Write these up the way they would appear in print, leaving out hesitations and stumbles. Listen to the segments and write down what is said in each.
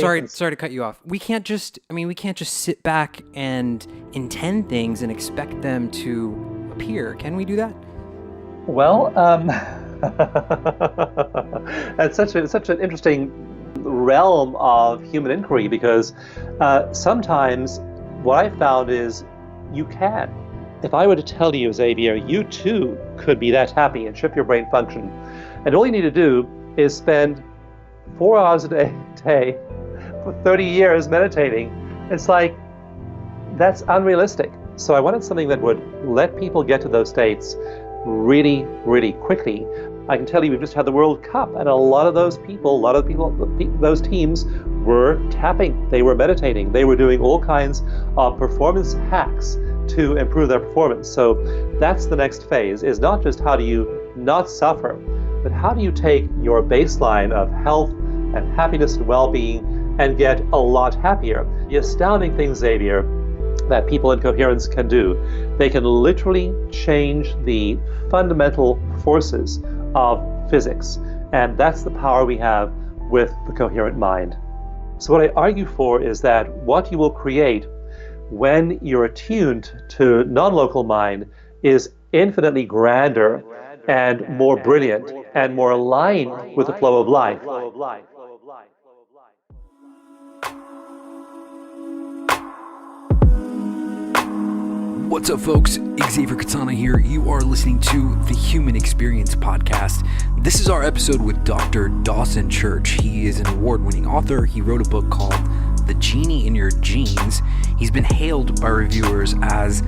sorry to cut you off. We can't just sit back and intend things and expect them to appear. Can we do that? Well, that's such an interesting realm of human inquiry because sometimes what I found is you can. If I were to tell you, Xavier, you too could be that happy and shift your brain function, and all you need to do is spend 4 hours a day for 30 years meditating, it's like, that's unrealistic. So I wanted something that would let people get to those states really, really quickly. I can tell you, we've just had the World Cup, and a lot of those people, those teams were tapping, they were meditating, they were doing all kinds of performance hacks to improve their performance. So that's the next phase, is not just how do you not suffer, but how do you take your baseline of health and happiness and well-being and get a lot happier. The astounding thing, Xavier, that people in Coherence can do, they can literally change the fundamental forces of physics. And that's the power we have with the coherent mind. So what I argue for is that what you will create when you're attuned to non-local mind is infinitely grander and more brilliant and more aligned with the flow of life. What's up, folks? Xavier Katana here. You are listening to the Human Experience Podcast. This is our episode with Dr. Dawson Church. He is an award-winning author. He wrote a book called The Genie in Your Genes. He's been hailed by reviewers as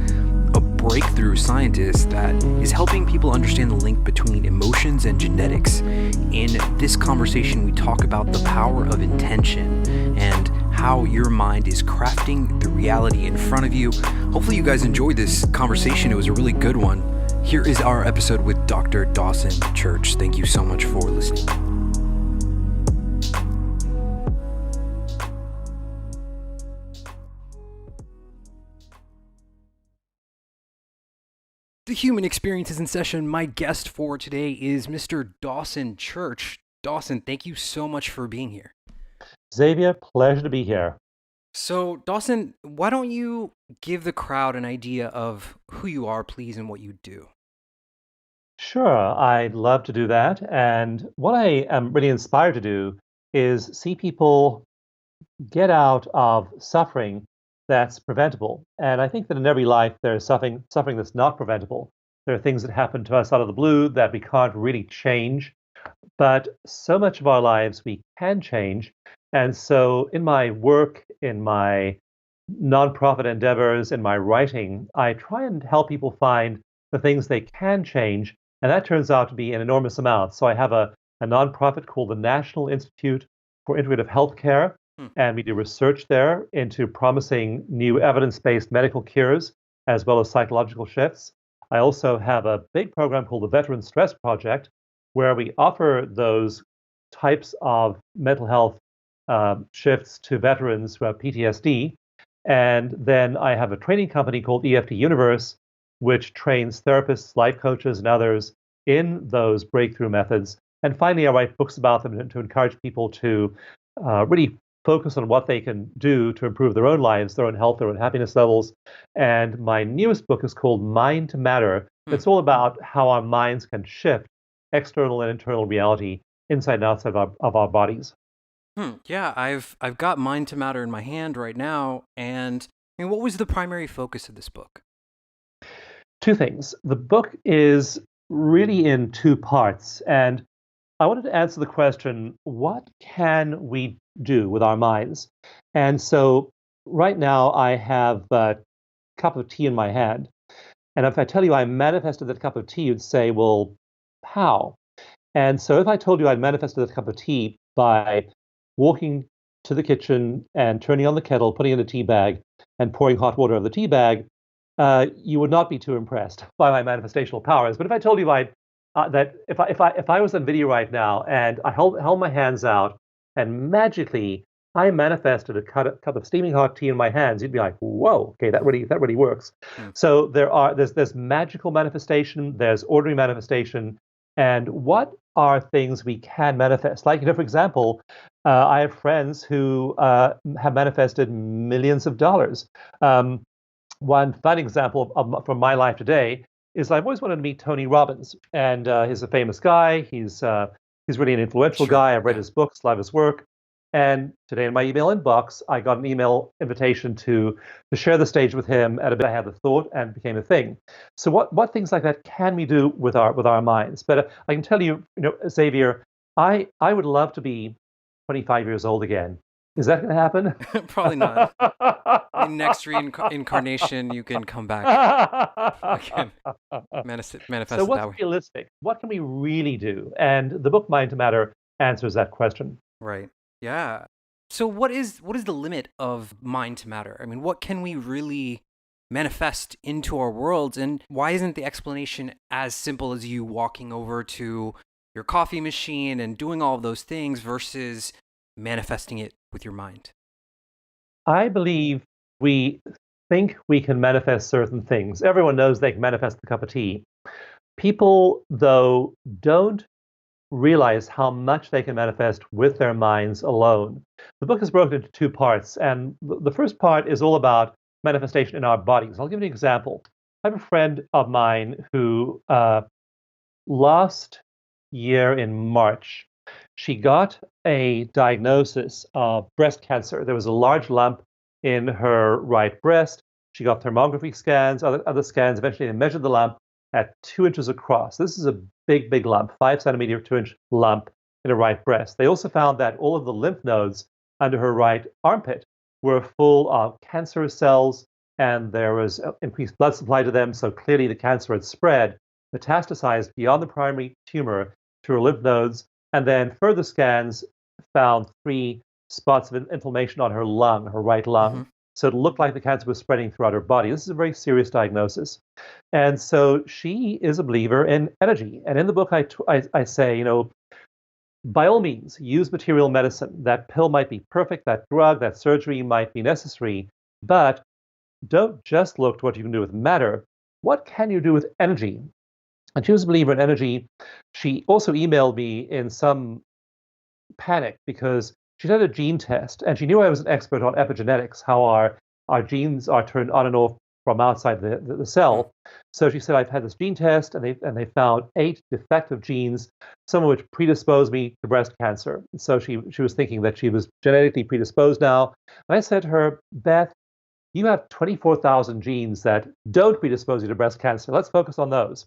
a breakthrough scientist that is helping people understand the link between emotions and genetics. In this conversation, we talk about the power of intention and how your mind is crafting the reality in front of you. Hopefully you guys enjoyed this conversation. It was a really good one. Here is our episode with Dr. Dawson Church. Thank you so much for listening. The Human Experience is in session. My guest for today is Mr. Dawson Church. Dawson, thank you so much for being here. Xavier, pleasure to be here. So, Dawson, why don't you give the crowd an idea of who you are, please, and what you do? Sure, I'd love to do that. And what I am really inspired to do is see people get out of suffering that's preventable. And I think that in every life there's suffering that's not preventable. There are things that happen to us out of the blue that we can't really change, but so much of our lives we can change. And so in my work, in my nonprofit endeavors, in my writing, I try and help people find the things they can change. And that turns out to be an enormous amount. So I have a nonprofit called the National Institute for Integrative Healthcare. And we do research there into promising new evidence-based medical cures, as well as psychological shifts. I also have a big program called the Veteran Stress Project, where we offer those types of mental health shifts to veterans who have PTSD. And then I have a training company called EFT Universe, which trains therapists, life coaches, and others in those breakthrough methods. And finally, I write books about them to encourage people to really focus on what they can do to improve their own lives, their own health, their own happiness levels. And my newest book is called Mind to Matter. It's all about how our minds can shift external and internal reality inside and outside of our bodies. Yeah, I've got Mind to Matter in my hand right now. And what was the primary focus of this book? Two things. The book is really in two parts. And I wanted to answer the question, what can we do with our minds? And so right now I have a cup of tea in my hand. And if I tell you I manifested that cup of tea, you'd say, well, how? And so if I told you I'd manifested that cup of tea by walking to the kitchen and turning on the kettle, putting in a tea bag, and pouring hot water over the tea bag, you would not be too impressed by my manifestational powers. But if I told you that if I was on video right now and I held my hands out and magically I manifested a cup of steaming hot tea in my hands, you'd be like, whoa, okay, that really works. So there's magical manifestation, there's ordinary manifestation, and what are things we can manifest. Like, for example, I have friends who have manifested millions of dollars. Um, One fun example from my life today is I've always wanted to meet Tony Robbins, and he's a famous guy. He's really an influential Sure. guy. I've read Yeah. his books, love his work. And today in my email inbox, I got an email invitation to share the stage with him. At a bit, I had the thought and became a thing. So what things like that can we do with our minds? But I can tell you, Xavier, I would love to be 25 years old again. Is that going to happen? Probably not. In next reincarnation, you can come back again, So manifest it what's that way. realistic? What can we really do? And the book Mind to Matter answers that question. Right. Yeah. So what is the limit of mind to matter? I mean, what can we really manifest into our worlds, and why isn't the explanation as simple as you walking over to your coffee machine and doing all of those things versus manifesting it with your mind? I believe we think we can manifest certain things. Everyone knows they can manifest a cup of tea. People, though, don't realize how much they can manifest with their minds alone. The book is broken into two parts, and the first part is all about manifestation in our bodies. I'll give you an example. I have a friend of mine who last year in March, she got a diagnosis of breast cancer. There was a large lump in her right breast. She got thermography scans, other scans. Eventually, they measured the lump at 2 inches across. This is a big, big lump, 5 centimeter, 2 inch lump in her right breast. They also found that all of the lymph nodes under her right armpit were full of cancer cells, and there was increased blood supply to them. So clearly, the cancer had spread, metastasized beyond the primary tumor to her lymph nodes, and then further scans found 3 spots of inflammation on her lung, her right lung. Hmm. So it looked like the cancer was spreading throughout her body. This is a very serious diagnosis. And so she is a believer in energy. And in the book, I say, by all means, use material medicine. That pill might be perfect, that drug, that surgery might be necessary, but don't just look to what you can do with matter. What can you do with energy? And she was a believer in energy. She also emailed me in some panic because she did a gene test and she knew I was an expert on epigenetics, how our genes are turned on and off from outside the Mm. cell. So she said, I've had this gene test and they found 8 defective genes, some of which predisposed me to breast cancer. So she was thinking that she was genetically predisposed now. And I said to her, Beth, you have 24,000 genes that don't predispose you to breast cancer. Let's focus on those.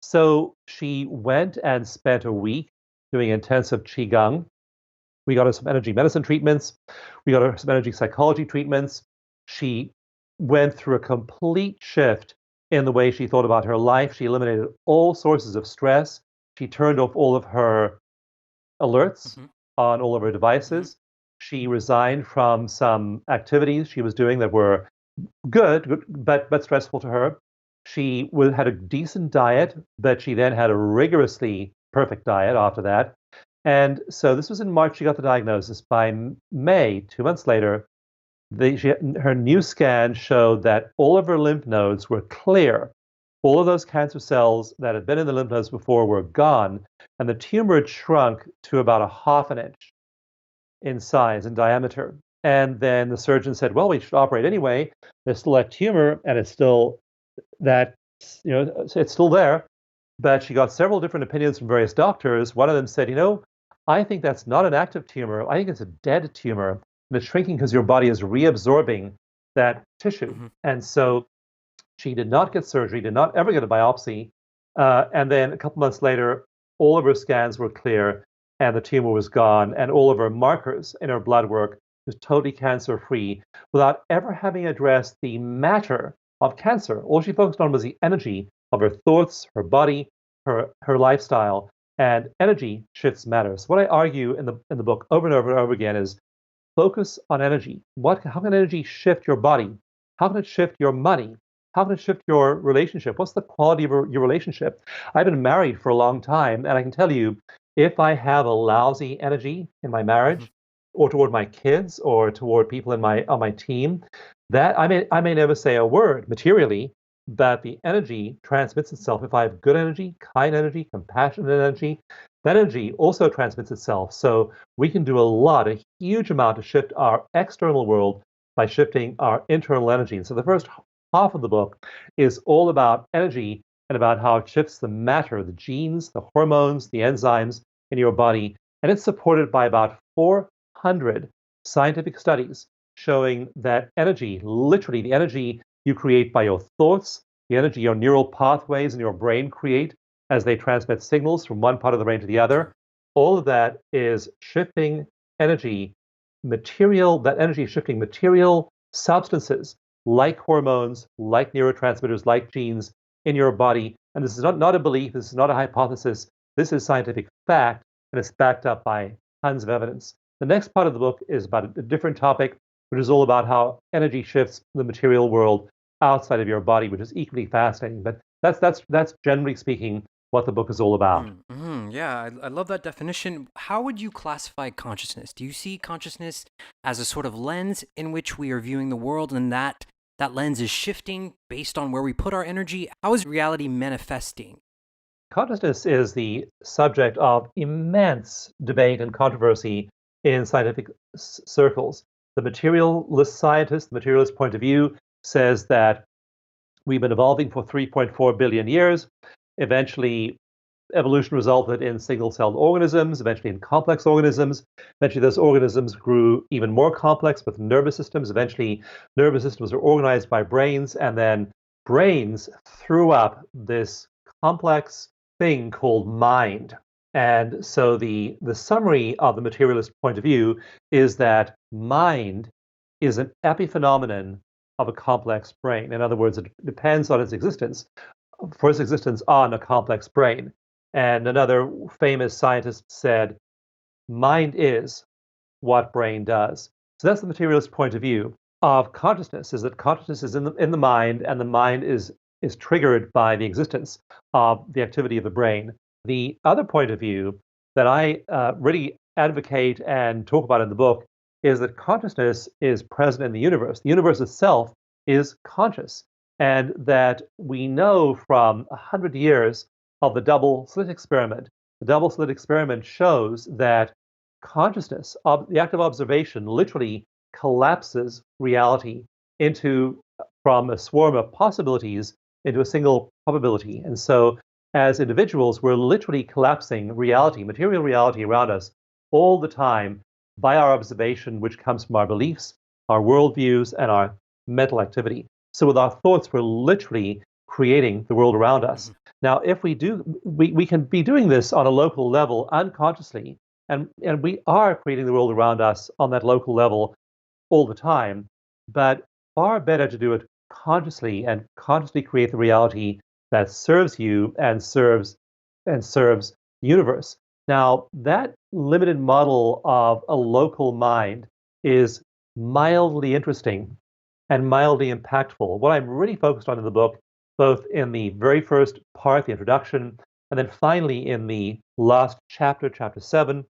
So she went and spent a week doing intensive Qigong. We got her some energy medicine treatments. We got her some energy psychology treatments. She went through a complete shift in the way she thought about her life. She eliminated all sources of stress. She turned off all of her alerts Hmm. on all of her Hmm. devices. She resigned from some activities she was doing that were good but stressful to her. She had a decent diet, but she then had a rigorously perfect diet after that. And so this was in March. She got the diagnosis. By May, 2 months later, her new scan showed that all of her lymph nodes were clear. All of those cancer cells that had been in the lymph nodes before were gone, and the tumor had shrunk to about a half an inch in size and diameter. And then the surgeon said, well, we should operate anyway. There's still that tumor, and it's still that, it's still there. But she got several different opinions from various doctors. One of them said, I think that's not an active tumor. I think it's a dead tumor. And it's shrinking because your body is reabsorbing that tissue. Hmm. And so she did not get surgery, did not ever get a biopsy. And then a couple months later, all of her scans were clear and the tumor was gone. And all of her markers in her blood work was totally cancer free without ever having addressed the matter of cancer. All she focused on was the energy of her thoughts, her body, her lifestyle. And energy shifts matter. So what I argue in the book over and over and over again is focus on energy. How can energy shift your body? How can it shift your money? How can it shift your relationship? What's the quality of your relationship? I've been married for a long time, and I can tell you, if I have a lousy energy in my Hmm. marriage, or toward my kids, or toward people on my team, that I may never say a word materially, that the energy transmits itself. If I have good energy, kind energy, compassionate energy, that energy also transmits itself. So we can do a huge amount to shift our external world by shifting our internal energy. And so the first half of the book is all about energy and about how it shifts the matter, the genes, the hormones, the enzymes in your body. And it's supported by about 400 scientific studies showing that energy, literally the energy you create by your thoughts, the energy your neural pathways in your brain create as they transmit signals from one part of the brain to the other, all of that is shifting energy, that energy is shifting material substances like hormones, like neurotransmitters, like genes in your body. And this is not a belief, this is not a hypothesis, this is scientific fact, and it's backed up by tons of evidence. The next part of the book is about a different topic, which is all about how energy shifts the material world outside of your body, which is equally fascinating. But that's generally speaking what the book is all about. Yeah, I love that definition. How would you classify consciousness? Do you see consciousness as a sort of lens in which we are viewing the world, and that lens is shifting based on where we put our energy? How is reality manifesting? Consciousness is the subject of immense debate and controversy in scientific circles. The materialist scientist, the materialist point of view, says that we've been evolving for 3.4 billion years. Eventually, evolution resulted in single-celled organisms, eventually in complex organisms. Eventually, those organisms grew even more complex with nervous systems. Eventually, nervous systems are organized by brains, and then brains threw up this complex thing called mind. And so the summary of the materialist point of view is that mind is an epiphenomenon of a complex brain. In other words, it depends on its existence, for its existence on a complex brain. And another famous scientist said, mind is what brain does. So that's the materialist point of view of consciousness, is that consciousness is in the mind, and the mind is triggered by the existence of the activity of the brain. The other point of view that I really advocate and talk about in the book is that consciousness is present in the universe. The universe itself is conscious, and that we know from 100 years of the double slit experiment. The double slit experiment shows that consciousness, the act of observation, literally collapses reality from a swarm of possibilities into a single probability. And so, as individuals, we're literally collapsing reality, material reality around us all the time by our observation, which comes from our beliefs, our worldviews, and our mental activity. So with our thoughts, we're literally creating the world around us. Now, if we do, we can be doing this on a local level unconsciously, and we are creating the world around us on that local level all the time, but far better to do it consciously and consciously create the reality that serves you and serves the universe. Now, that limited model of a local mind is mildly interesting and mildly impactful. What I'm really focused on in the book, both in the very first part, the introduction, and then finally in the last chapter, chapter 7,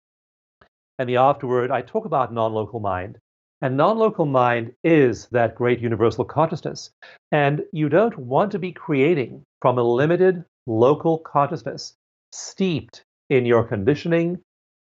and the afterword, I talk about non-local mind. And non-local mind is that great universal consciousness. And you don't want to be creating from a limited local consciousness steeped in your conditioning,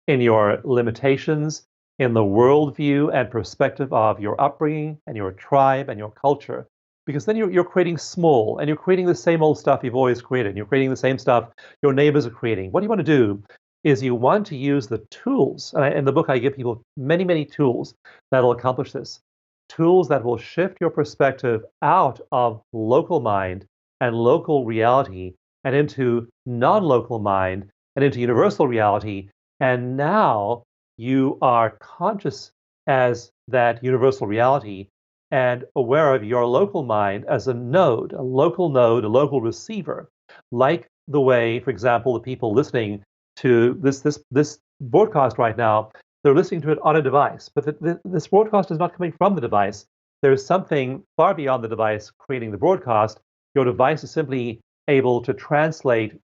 in your limitations, in the worldview and perspective of your upbringing and your tribe and your culture. Because then you're creating small, and you're creating the same old stuff you've always created. You're creating the same stuff your neighbors are creating. What you want to do is you want to use the tools. And in the book, I give people many, many tools that'll accomplish this. Tools that will shift your perspective out of local mind and local reality and into non-local mind and into universal reality. And now you are conscious as that universal reality and aware of your local mind as a node, a local receiver, like the way, for example, the people listening to this broadcast right now, they're listening to it on a device, but this broadcast is not coming from the device. There's something far beyond the device creating the broadcast. Your device is simply able to translate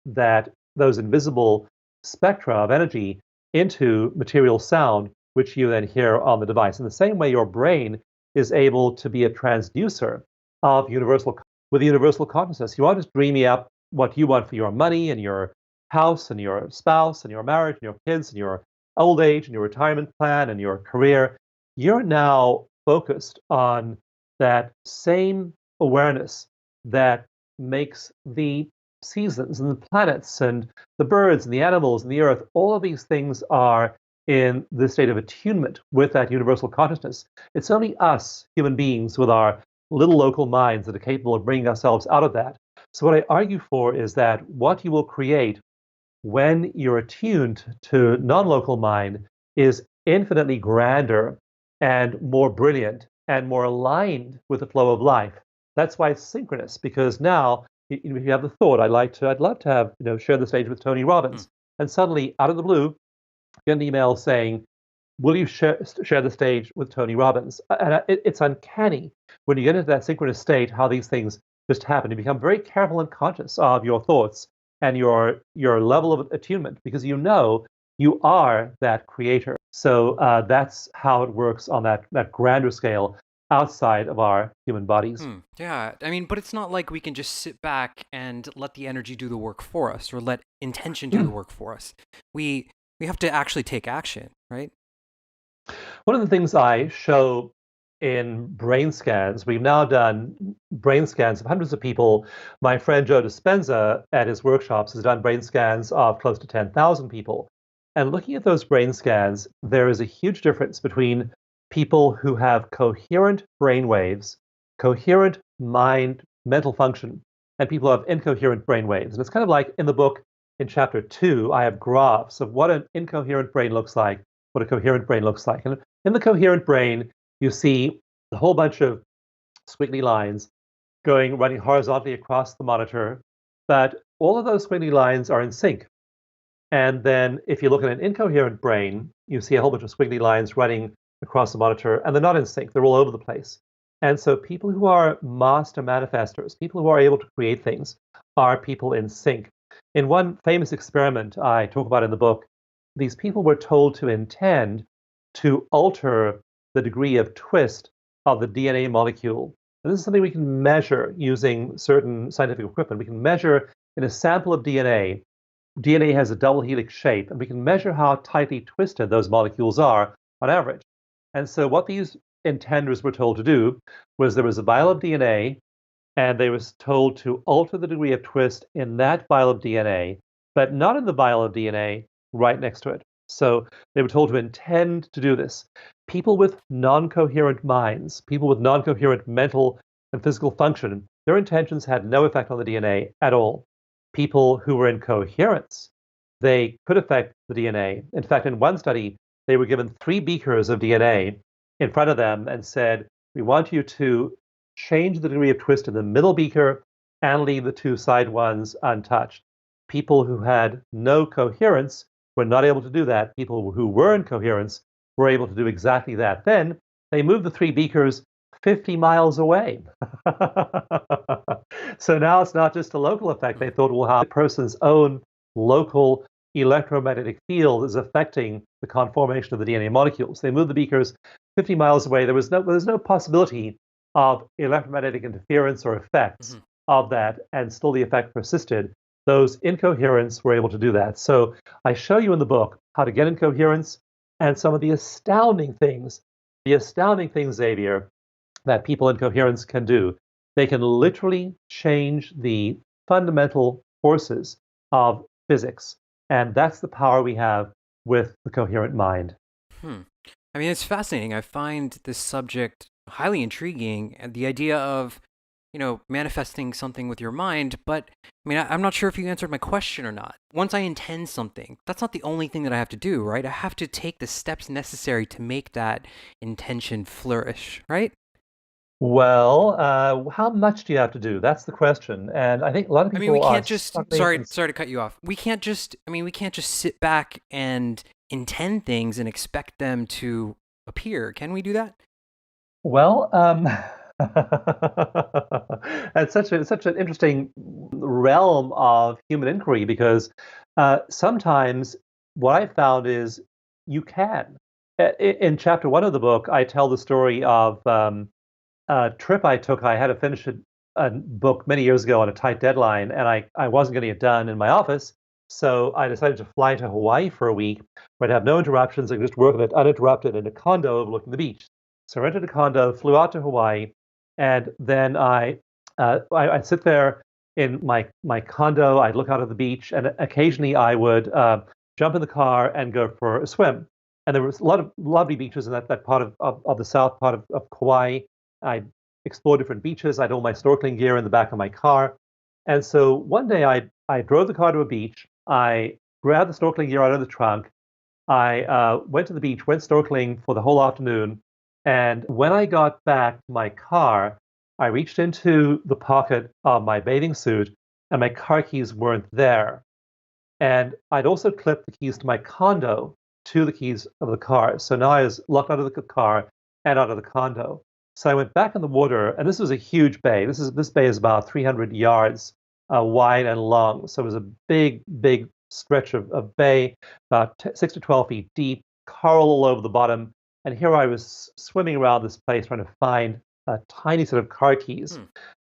those invisible spectra of energy into material sound, which you then hear on the device. In the same way, your brain is able to be a transducer of universal with the universal consciousness. You aren't just dreaming up what you want for your money and your house and your spouse and your marriage and your kids and your old age and your retirement plan and your career. You're now focused on that same awareness that makes the seasons and the planets and the birds and the animals and the earth, all of these things are in this state of attunement with that universal consciousness. It's only us, human beings, with our little local minds that are capable of bringing ourselves out of that. So, what I argue for is that what you will create when you're attuned to non local mind is infinitely grander and more brilliant and more aligned with the flow of life. That's why it's synchronous, because now if you have the thought, I'd love to have, share the stage with Tony Robbins. And suddenly, out of the blue, get an email saying, will you share the stage with Tony Robbins? And it's uncanny when you get into that synchronous state, how these things just happen. You become very careful and conscious of your thoughts and your level of attunement, because you are that creator. So that's how it works on that grander scale outside of our human bodies. Yeah, I mean, but it's not like we can just sit back and let the energy do the work for us, or let intention do the work for us. We have to actually take action, right? One of the things I show in brain scans, we've now done brain scans of hundreds of people. My friend Joe Dispenza at his workshops has done brain scans of close to 10,000 people. And looking at those brain scans, there is a huge difference between people who have coherent brain waves, coherent mental function, and people who have incoherent brain waves. And it's kind of like in the book, in chapter 2, I have graphs of what an incoherent brain looks like, what a coherent brain looks like. And in the coherent brain, you see a whole bunch of squiggly lines running horizontally across the monitor, but all of those squiggly lines are in sync. And then if you look at an incoherent brain, you see a whole bunch of squiggly lines running across the monitor, and they're not in sync. They're all over the place. And so people who are master manifestors, people who are able to create things, are people in sync. In one famous experiment I talk about in the book, these people were told to intend to alter the degree of twist of the DNA molecule. And this is something we can measure using certain scientific equipment. We can measure in a sample of DNA. DNA has a double helix shape, and we can measure how tightly twisted those molecules are on average. And so what these intenders were told to do was there was a vial of DNA, and they were told to alter the degree of twist in that vial of DNA, but not in the vial of DNA right next to it. So they were told to intend to do this. People with non-coherent minds, people with non-coherent mental and physical function, their intentions had no effect on the DNA at all. People who were in coherence, they could affect the DNA. In fact, in one study, they were given 3 beakers of DNA in front of them and said, we want you to change the degree of twist in the middle beaker and leave the 2 side ones untouched. People who had no coherence were not able to do that. People who were in coherence were able to do exactly that. Then they moved the 3 beakers 50 miles away. So now it's not just a local effect. They thought, well, how the person's own local electromagnetic field is affecting the conformation of the DNA molecules. They moved the beakers 50 miles away. There was no possibility of electromagnetic interference or effects of that, and still the effect persisted. Those incoherents were able to do that. So I show you in the book how to get in coherence and some of the astounding things, Xavier, that people in coherence can do. They can literally change the fundamental forces of physics. And that's the power we have with the coherent mind. I mean, it's fascinating. I find this subject highly intriguing, and the idea of, manifesting something with your mind. But I mean, I'm not sure if you answered my question or not. Once I intend something, that's not the only thing that I have to do, right? I have to take the steps necessary to make that intention flourish, right? Well, how much do you have to do? That's the question. And I think a lot of people I mean, we are can't just, sorry to cut you off. We can't just sit back and intend things and expect them to appear. Can we do that? Well, it's such an interesting realm of human inquiry, because sometimes what I found is you can. In chapter 1 of the book, I tell the story of a trip I took. I had to finish a book many years ago on a tight deadline, and I wasn't getting it done in my office. So I decided to fly to Hawaii for a week where I'd have no interruptions. I could just work on it uninterrupted in a condo overlooking the beach. So I rented a condo, flew out to Hawaii, and then I'd sit there in my condo. I'd look out at the beach, and occasionally I would jump in the car and go for a swim. And there was a lot of lovely beaches in that part of the south part of Kauai. I explored different beaches. I had all my snorkeling gear in the back of my car. And so one day I drove the car to a beach. I grabbed the snorkeling gear out of the trunk. I went to the beach, went snorkeling for the whole afternoon. And when I got back to my car, I reached into the pocket of my bathing suit and my car keys weren't there. And I'd also clipped the keys to my condo to the keys of the car. So now I was locked out of the car and out of the condo. So I went back in the water, and this was a huge bay. This bay is about 300 yards wide and long. So it was a big, big stretch of bay, about 6 to 12 feet deep, coral all over the bottom. And here I was swimming around this place trying to find a tiny set of car keys.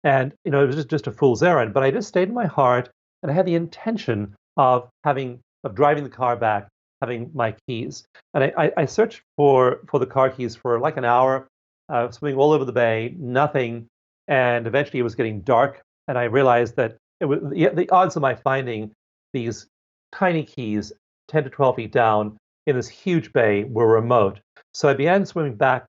And it was just a fool's errand. But I just stayed in my heart, and I had the intention of driving the car back, having my keys. And I searched for the car keys for like an hour, swimming all over the bay, nothing. And eventually it was getting dark, and I realized that the odds of my finding these tiny keys 10 to 12 feet down in this huge bay were remote. So I began swimming back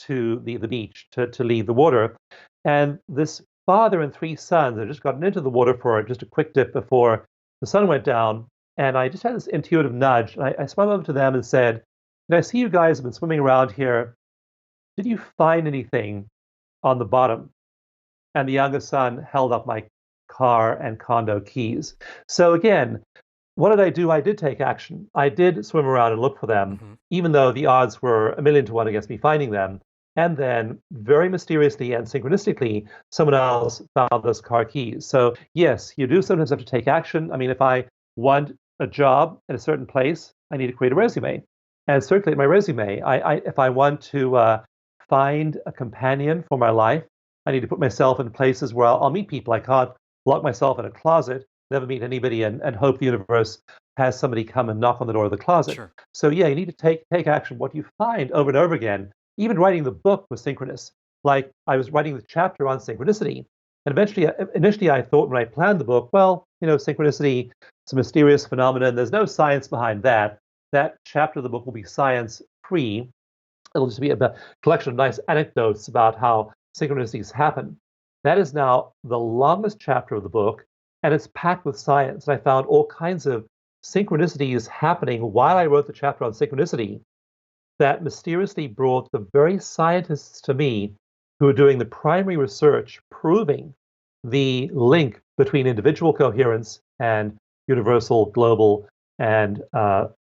to the beach to leave the water. And this father and three sons had just gotten into the water for just a quick dip before the sun went down. And I just had this intuitive nudge. I swam over to them and said, I see you guys have been swimming around here. Did you find anything on the bottom? And the youngest son held up my car and condo keys. So again, what did I do? I did take action. I did swim around and look for them, even though the odds were 1,000,000 to 1 against me finding them. And then, very mysteriously and synchronistically, someone else found those car keys. So yes, you do sometimes have to take action. I mean, if I want a job at a certain place, I need to create a resume and circulate my resume. If I want to find a companion for my life, I need to put myself in places where I'll meet people. I can't lock myself in a closet, never meet anybody, and hope the universe has somebody come and knock on the door of the closet. Sure. So yeah, you need to take action. What you find over and over again, even writing the book was synchronous. Like I was writing the chapter on synchronicity, and initially I thought when I planned the book, well, synchronicity, it's a mysterious phenomenon. There's no science behind that. That chapter of the book will be science-free. It'll just be a collection of nice anecdotes about how synchronicities happen. That is now the longest chapter of the book, and it's packed with science. And I found all kinds of synchronicities happening while I wrote the chapter on synchronicity that mysteriously brought the very scientists to me who are doing the primary research proving the link between individual coherence and universal, global, and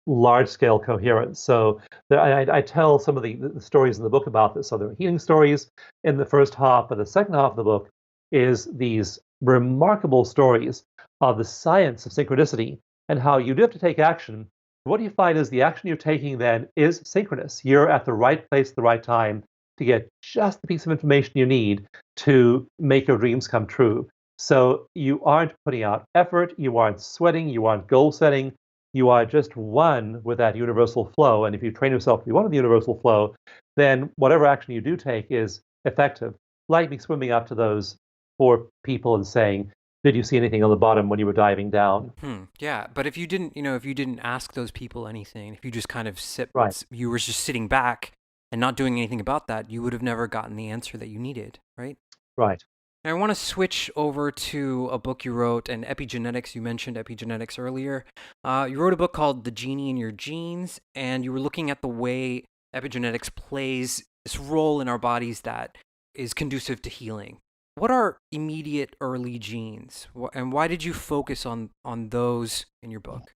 large-scale coherence. So I tell some of the stories in the book about this. So there are healing stories in the first half, but the second half of the book is these remarkable stories of the science of synchronicity and how you do have to take action. What you find is the action you're taking then is synchronous. You're at the right place at the right time to get just the piece of information you need to make your dreams come true. So you aren't putting out effort, you aren't sweating, you aren't goal setting, you are just one with that universal flow. And if you train yourself to be one with the universal flow, then whatever action you do take is effective. Like me swimming up to those 4 people and saying, did you see anything on the bottom when you were diving down? Yeah, but if you didn't ask those people anything, if you just kind of Right. you were just sitting back and not doing anything about that, you would have never gotten the answer that you needed, right? Right. Now, I want to switch over to a book you wrote, and epigenetics. You mentioned epigenetics earlier. You wrote a book called The Genie in Your Genes, and you were looking at the way epigenetics plays this role in our bodies that is conducive to healing. What are immediate early genes, and why did you focus on those in your book?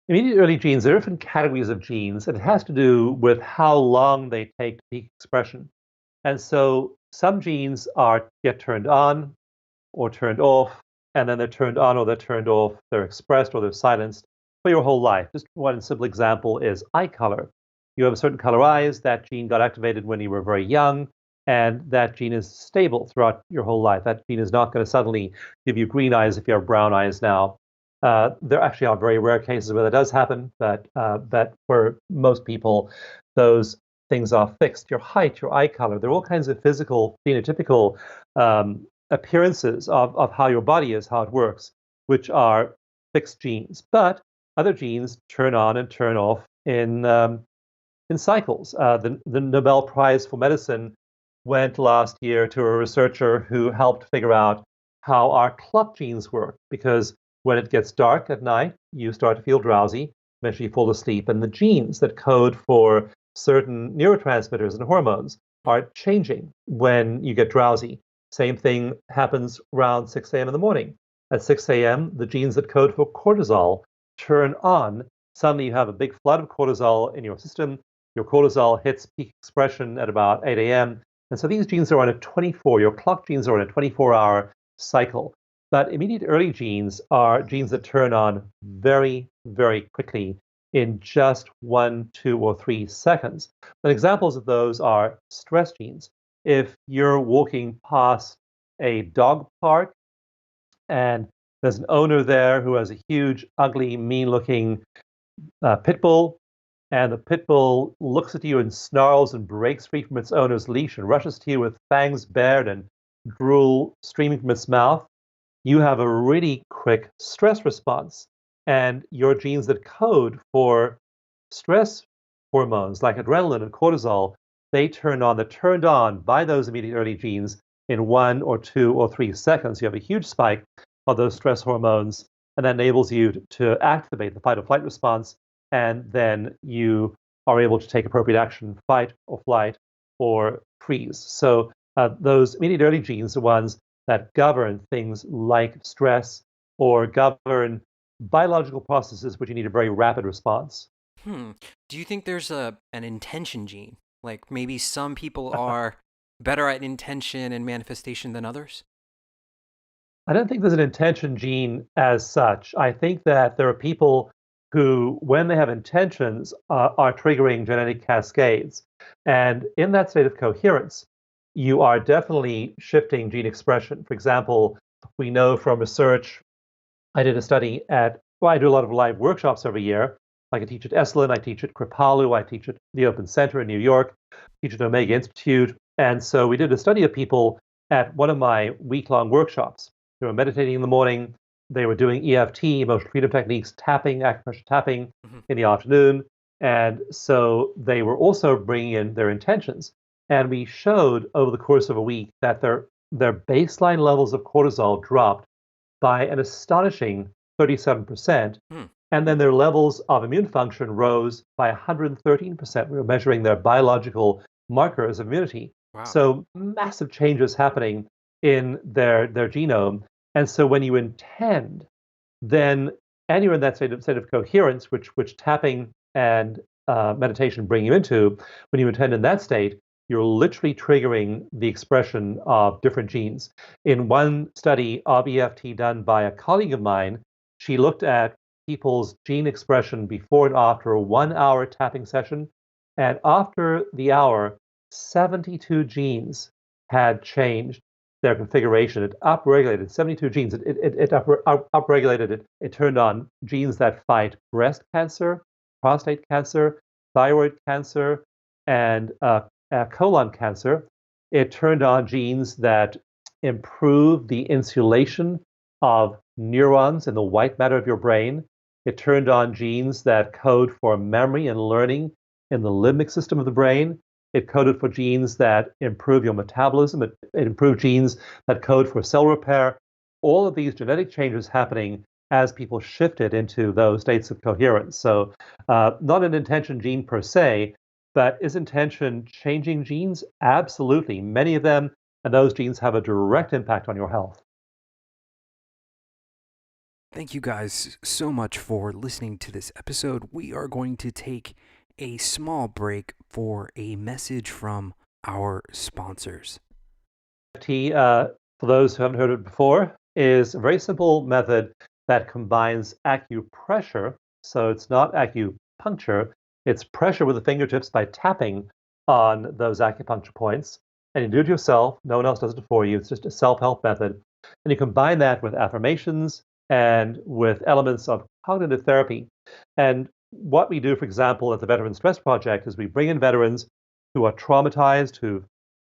Immediate early genes, there are different categories of genes, and it has to do with how long they take to peak expression. And so some genes get turned on or turned off, and then they're turned on or they're turned off, they're expressed or they're silenced for your whole life. Just one simple example is eye color. You have a certain color eyes, that gene got activated when you were very young, and that gene is stable throughout your whole life. That gene is not going to suddenly give you green eyes if you have brown eyes now. There actually are very rare cases where that does happen, but for most people, those things are fixed. Your height, your eye color, there are all kinds of physical, phenotypical appearances of how your body is, how it works, which are fixed genes. But other genes turn on and turn off in cycles. The Nobel Prize for Medicine went last year to a researcher who helped figure out how our clock genes work, because when it gets dark at night, you start to feel drowsy, eventually you fall asleep, and the genes that code for certain neurotransmitters and hormones are changing when you get drowsy. Same thing happens around 6 a.m. in the morning. At 6 a.m., the genes that code for cortisol turn on. Suddenly you have a big flood of cortisol in your system. Your cortisol hits peak expression at about 8 a.m. And so these genes are on a 24, your clock genes are on a 24-hour cycle. But immediate early genes are genes that turn on very, very quickly in just 1, 2, or 3 seconds. And examples of those are stress genes. If you're walking past a dog park and there's an owner there who has a huge, ugly, mean-looking pit bull, and the pit bull looks at you and snarls and breaks free from its owner's leash and rushes to you with fangs bared and drool streaming from its mouth, you have a really quick stress response. And your genes that code for stress hormones like adrenaline and cortisol, they turn on, they're turned on by those immediate early genes in 1 or 2 or 3 seconds. You have a huge spike of those stress hormones, and that enables you to activate the fight or flight response, and then you are able to take appropriate action, fight or flight or freeze. So those immediate early genes are ones that govern things like stress or govern biological processes which you need a very rapid response. Do you think there's an intention gene? Like maybe some people are better at intention and manifestation than others? I don't think there's an intention gene as such. I think that there are people who, when they have intentions, are triggering genetic cascades. And in that state of coherence, you are definitely shifting gene expression. For example, we know from research, I did a study I do a lot of live workshops every year. Like I teach at Esalen, I teach at Kripalu, I teach at the Open Center in New York, teach at Omega Institute. And so we did a study of people at one of my week-long workshops. They were meditating in the morning. They were doing EFT, emotional freedom techniques, tapping, acupressure tapping in the afternoon. And so they were also bringing in their intentions. And we showed over the course of a week that their baseline levels of cortisol dropped by an astonishing 37%. And then their levels of immune function rose by 113%. We were measuring their biological markers of immunity. Wow. So massive changes happening in their genome. And so when you intend, then, and you're in that state of coherence, which tapping and meditation bring you into, when you intend in that state, you're literally triggering the expression of different genes. In one study of EFT done by a colleague of mine, she looked at people's gene expression before and after a 1-hour tapping session. And after the hour, 72 genes had changed their configuration. It upregulated 72 genes. It upregulated it. It turned on genes that fight breast cancer, prostate cancer, thyroid cancer, and colon cancer. It turned on genes that improve the insulation of neurons in the white matter of your brain. It turned on genes that code for memory and learning in the limbic system of the brain. It coded for genes that improve your metabolism. It improved genes that code for cell repair. All of these genetic changes happening as people shifted into those states of coherence. So not an intention gene per se, but is intention changing genes? Absolutely. Many of them, and those genes have a direct impact on your health. Thank you guys so much for listening to this episode. We are going to take a small break for a message from our sponsors. EFT, for those who haven't heard of it before, is a very simple method that combines acupressure. So it's not acupuncture, it's pressure with the fingertips by tapping on those acupuncture points, and you do it yourself. No one else does it for you. It's just a self-help method. And you combine that with affirmations and with elements of cognitive therapy. And what we do, for example, at the Veteran Stress Project is we bring in veterans who are traumatized, who've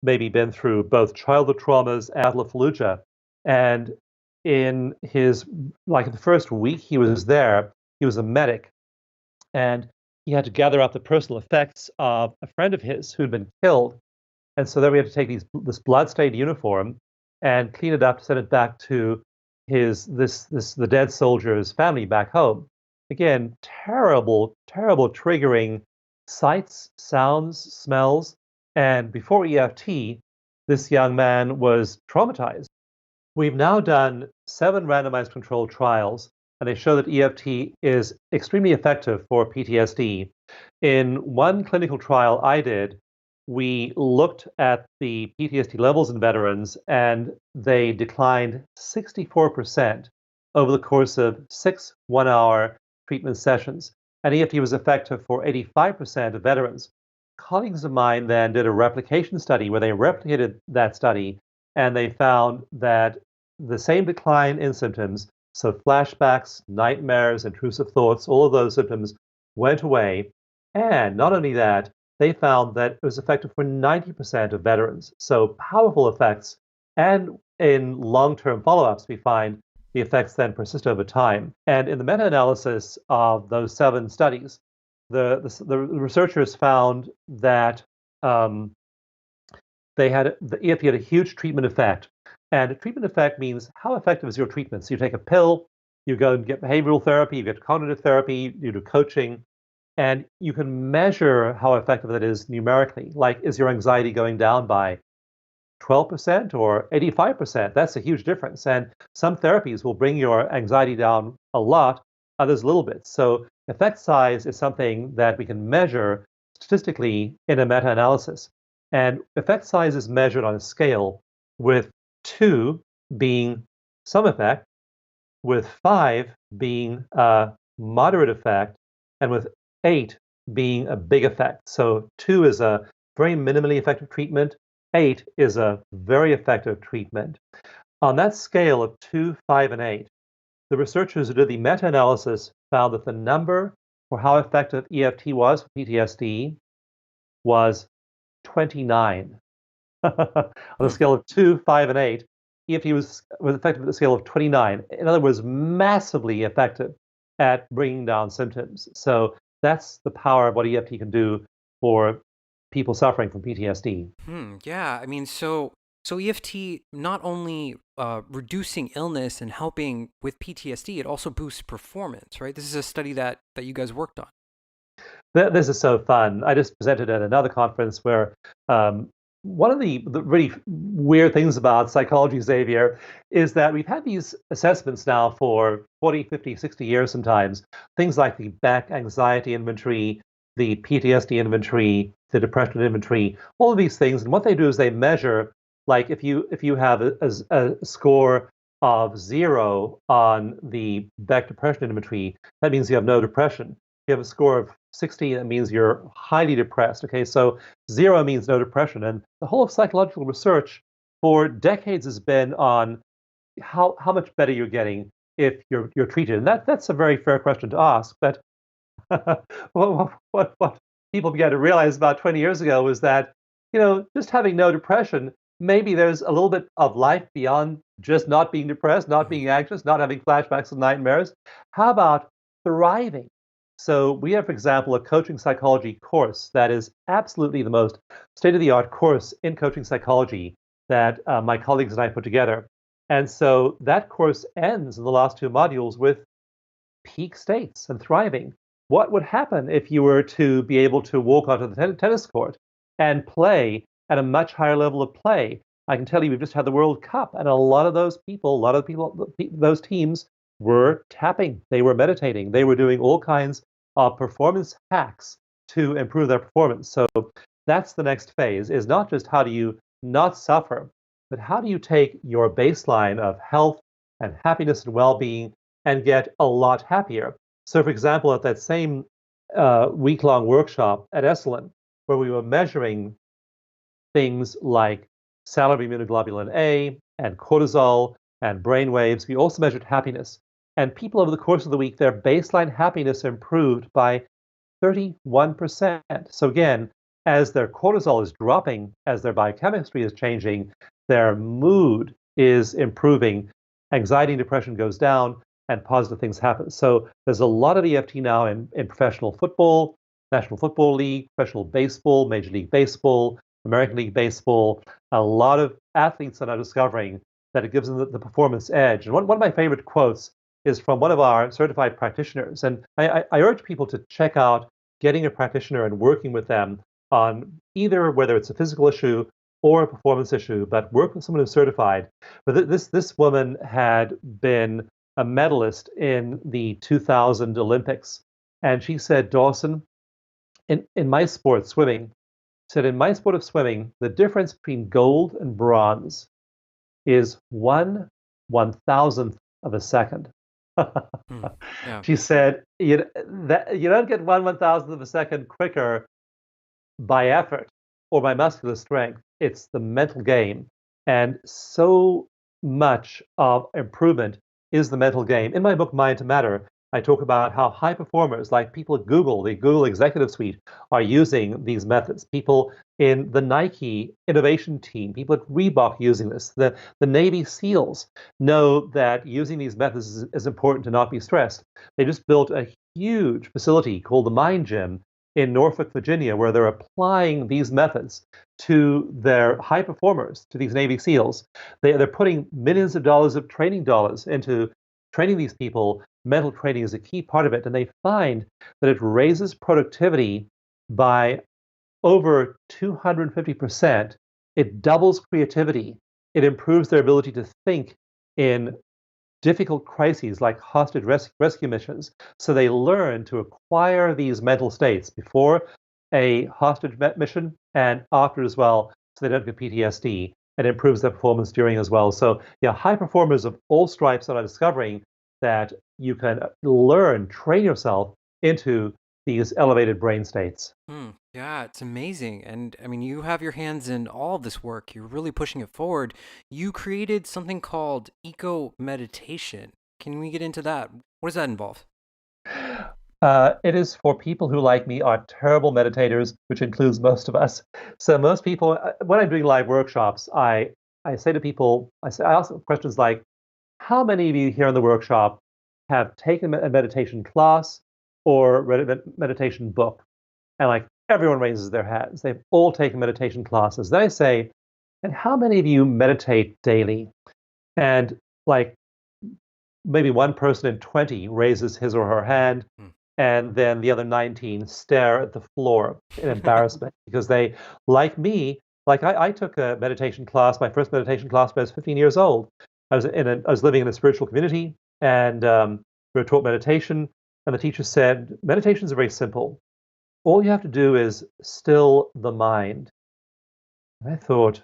maybe been through both childhood traumas and Battle of Fallujah. And in his, like the first week he was there, he was a medic, and he had to gather up the personal effects of a friend of his who'd been killed. And so then we had to take this blood-stained uniform and clean it up to send it back to the dead soldier's family back home. Again, terrible, terrible triggering sights, sounds, smells. And before EFT, this young man was traumatized. We've now done 7 randomized controlled trials, and they show that EFT is extremely effective for PTSD. In one clinical trial I did, we looked at the PTSD levels in veterans, and they declined 64% over the course of 6 one-hour treatment sessions. And EFT was effective for 85% of veterans. Colleagues of mine then did a replication study where they replicated that study, and they found that the same decline in symptoms, so flashbacks, nightmares, intrusive thoughts, all of those symptoms went away. And not only that, they found that it was effective for 90% of veterans. So powerful effects. And in long-term follow-ups, we find the effects then persist over time. And in the meta-analysis of those 7 studies, the researchers found that the EFT had a huge treatment effect. And a treatment effect means how effective is your treatment? So you take a pill, you go and get behavioral therapy, you get cognitive therapy, you do coaching, and you can measure how effective that is numerically. Like, is your anxiety going down by 12% or 85%? That's a huge difference. And some therapies will bring your anxiety down a lot, others a little bit. So effect size is something that we can measure statistically in a meta-analysis. And effect size is measured on a scale, with 2 being some effect, with 5 being a moderate effect, and with 8 being a big effect. So 2 is a very minimally effective treatment. 8 is a very effective treatment. On that scale of 2, 5, and 8, the researchers who did the meta-analysis found that the number for how effective EFT was for PTSD was 29. On a scale of 2, 5, and 8, EFT was effective at the scale of 29. In other words, massively effective at bringing down symptoms. So that's the power of what EFT can do for people suffering from PTSD. Yeah, I mean, so EFT not only reducing illness and helping with PTSD, it also boosts performance, right? This is a study that you guys worked on. This is so fun. I just presented at another conference where one of the really weird things about psychology, Xavier, is that we've had these assessments now for 40, 50, 60 years sometimes. Things like the Beck anxiety inventory, the PTSD inventory, the depression inventory, all of these things. And what they do is they measure, like if you have a score of 0 on the Beck depression inventory, that means you have no depression. If you have a score of 60, that means you're highly depressed. Okay, so 0 means no depression. And the whole of psychological research for decades has been on how much better you're getting if you're treated. And that's a very fair question to ask. But what people began to realize about 20 years ago was that, just having no depression, maybe there's a little bit of life beyond just not being depressed, not being anxious, not having flashbacks and nightmares. How about thriving? So we have, for example, a coaching psychology course that is absolutely the most state-of-the-art course in coaching psychology that my colleagues and I put together. And so that course ends in the last 2 modules with peak states and thriving. What would happen if you were to be able to walk onto the tennis court and play at a much higher level of play? I can tell you, we've just had the World Cup, and a lot of those those teams were tapping, they were meditating, they were doing all kinds of performance hacks to improve their performance. So that's the next phase, is not just how do you not suffer, but how do you take your baseline of health and happiness and well-being and get a lot happier. So, for example, at that same week-long workshop at Esalen, where we were measuring things like salivary immunoglobulin A and cortisol and brain waves. We also measured happiness. And people over the course of the week, their baseline happiness improved by 31%. So again, as their cortisol is dropping, as their biochemistry is changing, their mood is improving, anxiety and depression goes down, and positive things happen. So there's a lot of EFT now in professional football, National Football League, professional baseball, Major League Baseball, American League Baseball. A lot of athletes are now discovering that it gives them the performance edge. And one of my favorite quotes is from one of our certified practitioners. And I urge people to check out getting a practitioner and working with them on either whether it's a physical issue or a performance issue, but work with someone who's certified. But this woman had been a medalist in the 2000 Olympics. And she said, Dawson, in my sport, swimming, said, in my sport of swimming, the difference between gold and bronze is 1/1000th of a second. Yeah. She said, you don't get 1/1000th of a second quicker by effort or by muscular strength. It's the mental game. And so much of improvement is the mental game. In my book, Mind to Matter, I talk about how high performers, like people at Google, the Google Executive Suite, are using these methods. People in the Nike innovation team, people at Reebok using this. The Navy SEALs know that using these methods is important to not be stressed. They just built a huge facility called the Mind Gym in Norfolk, Virginia, where they're applying these methods to their high performers, to these Navy SEALs. They're putting millions of dollars of training dollars into training these people. Mental training is a key part of it, and they find that it raises productivity by over 250%. It doubles creativity. It improves their ability to think in difficult crises like hostage rescue missions. So they learn to acquire these mental states before a hostage mission and after as well, so they don't get PTSD. It improves their performance during as well. So yeah, high performers of all stripes are discovering that you can learn, train yourself into these elevated brain states. Yeah, it's amazing. And I mean, you have your hands in all of this work. You're really pushing it forward. You created something called eco meditation. Can we get into that? What does that involve? It is for people who, like me, are terrible meditators, which includes most of us. So most people, when I'm doing live workshops, I say to people, I ask questions like, how many of you here in the workshop have taken a meditation class or read a meditation book? And like everyone raises their hands. They've all taken meditation classes. Then I say, and how many of you meditate daily? And like maybe one person in 20 raises his or her hand, and then the other 19 stare at the floor in embarrassment because they, like me, like I took a meditation class, my first meditation class when I was 15 years old. I was living in a spiritual community, and we were taught meditation, and the teacher said, meditations are very simple. All you have to do is still the mind. And I thought,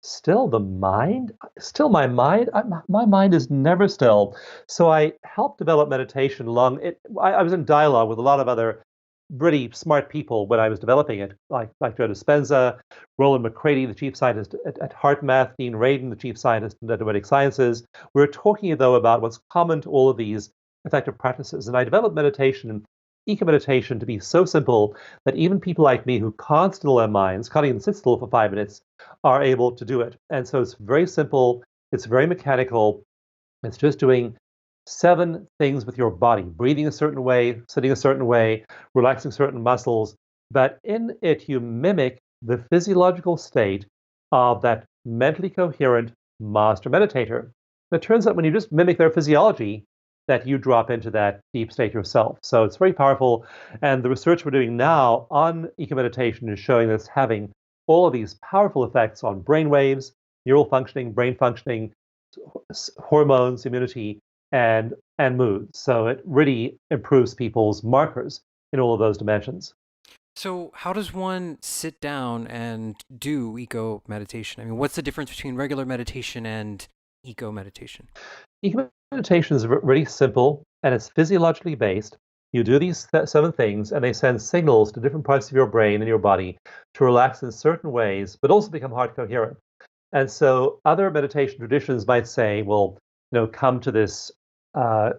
still the mind? Still my mind? My mind is never still. So I helped develop meditation I was in dialogue with a lot of other pretty smart people when I was developing it, like Joe Dispenza, Roland McCready, the chief scientist at HeartMath, Dean Radin, the chief scientist in Dendritic Sciences. We were talking, though, about what's common to all of these effective practices. And I developed meditation, eco-meditation, to be so simple that even people like me who can't still their minds, can't even sit still for 5 minutes, are able to do it. And so it's very simple. It's very mechanical. It's just doing 7 things with your body, breathing a certain way, sitting a certain way, relaxing certain muscles. But in it, you mimic the physiological state of that mentally coherent master meditator. It turns out when you just mimic their physiology, that you drop into that deep state yourself. So it's very powerful. And the research we're doing now on eco-meditation is showing that it's having all of these powerful effects on brain waves, neural functioning, brain functioning, hormones, immunity, and mood. So it really improves people's markers in all of those dimensions. So how does one sit down and do eco meditation? I mean, what's the difference between regular meditation and eco meditation? Eco meditation is really simple, and it's physiologically based. You do these 7 things, and they send signals to different parts of your brain and your body to relax in certain ways, but also become heart coherent. And so other meditation traditions might say, well, come to this uh,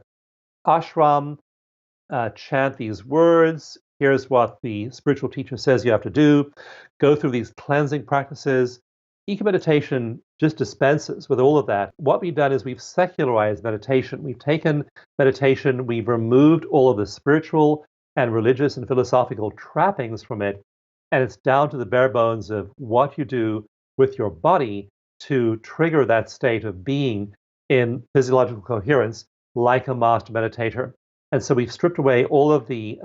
ashram, chant these words. Here's what the spiritual teacher says you have to do. Go through these cleansing practices. Eco meditation just dispenses with all of that. What we've done is we've secularized meditation. We've taken meditation, we've removed all of the spiritual and religious and philosophical trappings from it, and it's down to the bare bones of what you do with your body to trigger that state of being in physiological coherence, like a master meditator. And so we've stripped away all of the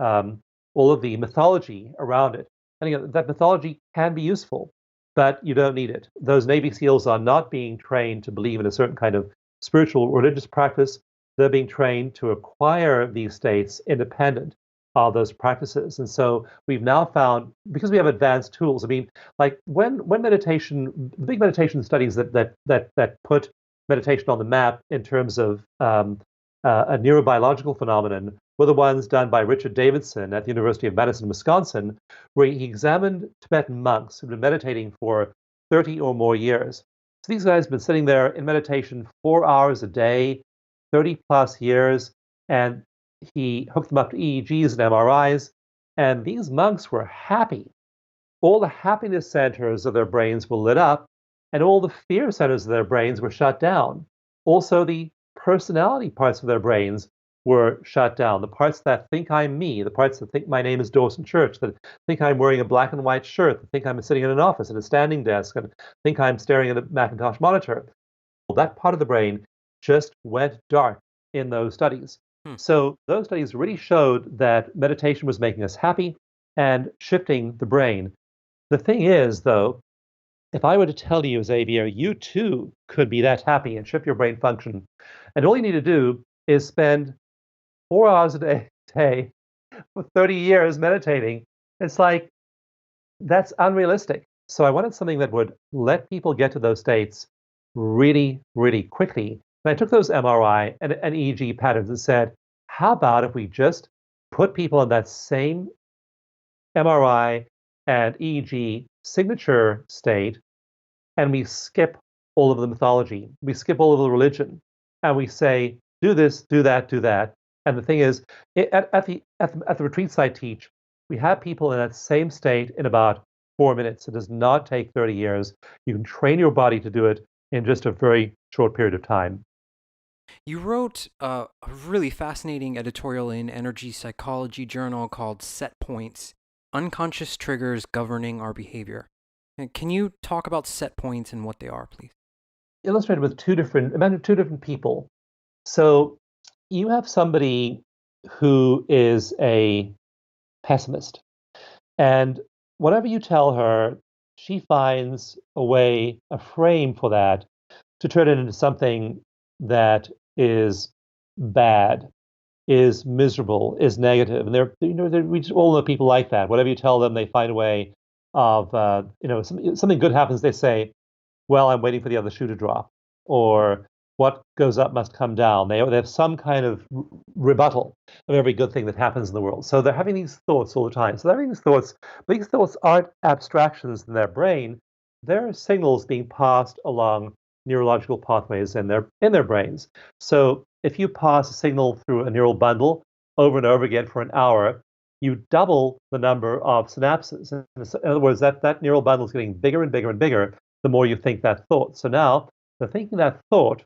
mythology around it. And that mythology can be useful, but you don't need it. Those Navy SEALs are not being trained to believe in a certain kind of spiritual religious practice. They're being trained to acquire these states independent of those practices. And so we've now found, because we have advanced tools, I mean, like when meditation, the big meditation studies that put meditation on the map in terms of a neurobiological phenomenon were the ones done by Richard Davidson at the University of Madison, Wisconsin, where he examined Tibetan monks who've been meditating for 30 or more years. So these guys have been sitting there in meditation 4 hours a day, 30 plus years, and he hooked them up to EEGs and MRIs, and these monks were happy. All the happiness centers of their brains were lit up, and all the fear centers of their brains were shut down. Also, the personality parts of their brains were shut down. The parts that think I'm me, the parts that think my name is Dawson Church, that think I'm wearing a black and white shirt, that think I'm sitting in an office at a standing desk, and think I'm staring at a Macintosh monitor. Well, that part of the brain just went dark in those studies. So those studies really showed that meditation was making us happy and shifting the brain. The thing is, though, if I were to tell you, Xavier, you too could be that happy and shift your brain function, and all you need to do is spend 4 hours a day for 30 years meditating, it's like, that's unrealistic. So I wanted something that would let people get to those states really, really quickly. And I took those MRI and EEG patterns and said, how about if we just put people in that same MRI and EEG signature state, and we skip all of the mythology, we skip all of the religion, and we say, do this, do that, do that. And the thing is, at the retreats I teach, we have people in that same state in about 4 minutes. It does not take 30 years. You can train your body to do it in just a very short period of time. You wrote a really fascinating editorial in Energy Psychology Journal called Set Points: Unconscious Triggers Governing Our Behavior. Can you talk about set points and what they are, please? Illustrated with two different people. So you have somebody who is a pessimist, and whatever you tell her, she finds a way, a frame for that, to turn it into something that is bad, is miserable, is negative. And we just all know people like that. Whatever you tell them, they find a way of, something good happens, they say, well, I'm waiting for the other shoe to drop, or what goes up must come down. They have some kind of rebuttal of every good thing that happens in the world. So they're having these thoughts all the time. So they're having these thoughts, but these thoughts aren't abstractions in their brain. They're signals being passed along neurological pathways in their brains. So if you pass a signal through a neural bundle over and over again for an hour, you double the number of synapses. In other words, that neural bundle is getting bigger and bigger and bigger the more you think that thought. So now, the thinking that thought